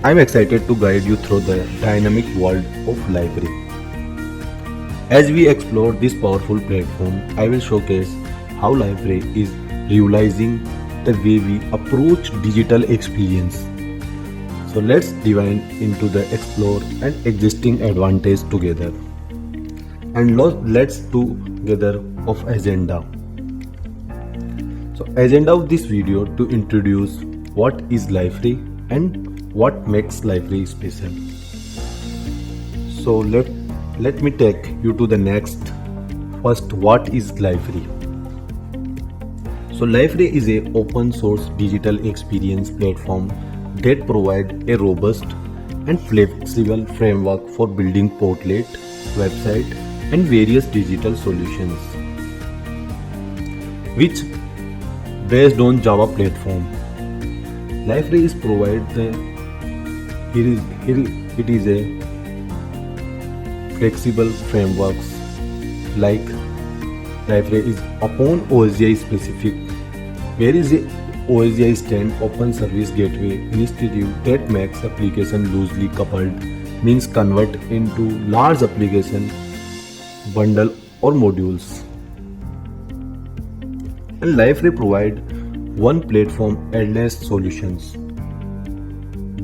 I'm excited to guide you through the dynamic world of library. As we explore this powerful platform, I will showcase how library is realizing the way we approach digital experience. So let's dive into the explore and existing advantage together. And let's together of agenda. So agenda of this video to introduce what is library and what makes library special. So let me take you to the next. First, what is library? So library is a open source digital experience platform that provide a robust and flexible framework for building portlet, website and various digital solutions which based on Java platform. Library is provide the it is a flexible frameworks like library is upon OSGI specific. Where is a OSGI stand Open Service Gateway initiative that makes application loosely coupled, means convert into large application bundle or modules. And library provide one platform endless solutions.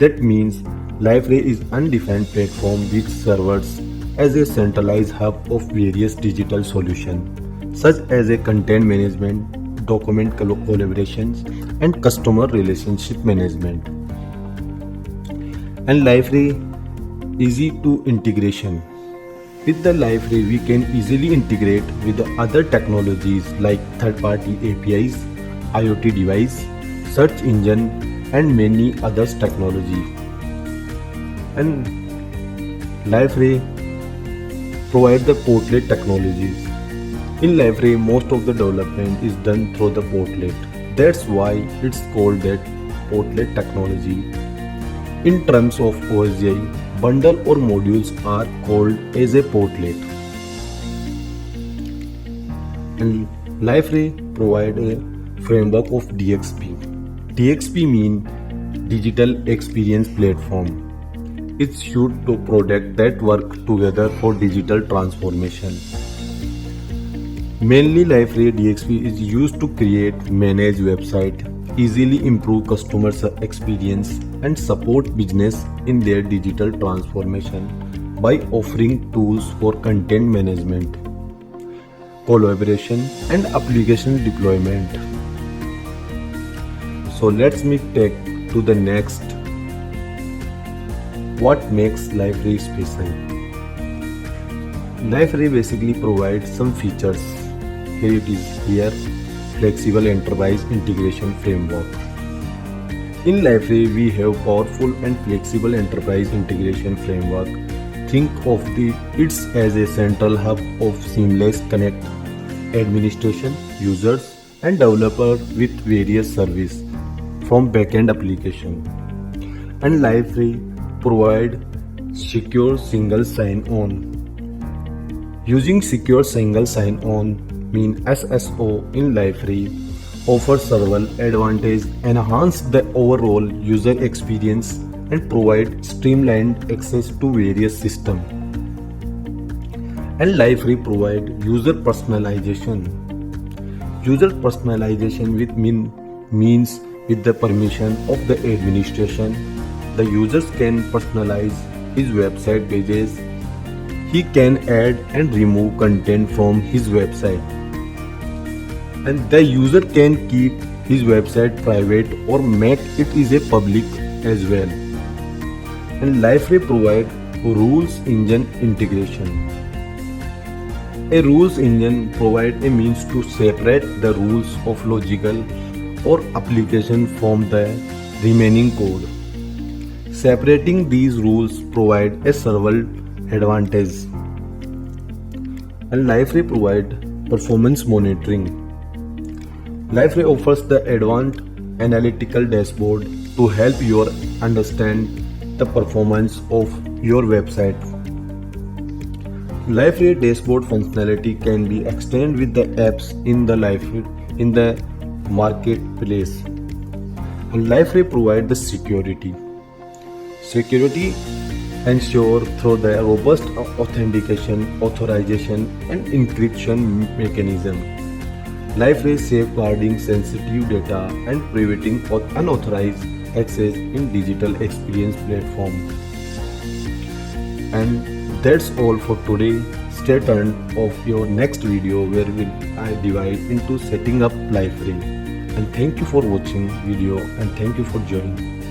That means library is undefined platform which serves as a centralized hub of various digital solutions such as a content management, document collaborations and customer relationship management. And library easy to integration. With the library we can easily integrate with the other technologies like third-party APIs, IoT device, search engine and many others technology. And library provide the portlet technologies. In library, most of the development is done through the portlet. That's why it's called that portlet technology. In terms of OSGI, bundle or modules are called as a portlet. And library provide a framework of DXP. DXP means Digital Experience Platform. It's used to product that work together for digital transformation. Mainly library DXP is used to create, manage website, easily improve customer experience and support business in their digital transformation by offering tools for content management, collaboration and application deployment. So let's me take to the next. What makes library special? Library basically provides some features. Here it is here, flexible enterprise integration framework. In library we have powerful and flexible enterprise integration framework. Think of it as a central hub of seamless connect administration, users and developer with various service from backend application. And library provide secure single sign-on. Using secure single sign-on mean SSO in library offers several advantages, enhance the overall user experience and provide streamlined access to various systems. And library provide user personalization. User personalization means with the permission of the administration, the users can personalize his website pages. He can add and remove content from his website. And the user can keep his website private or make it is a public as well. And library provide rules engine integration. A rules engine provide a means to separate the rules of logical or application from the remaining code. Separating these rules provide a several advantages. And library provide performance monitoring. Library offers the advanced analytical dashboard to help you understand the performance of your website. Library dashboard functionality can be extended with the apps in the marketplace. And library provide the security. Security ensured through the robust authentication, authorization, and encryption mechanism. LifeRay safeguarding sensitive data and preventing unauthorized access in digital experience platform. And that's all for today. Stay tuned of your next video where I divide into setting up LifeRay. And thank you for watching video and thank you for joining.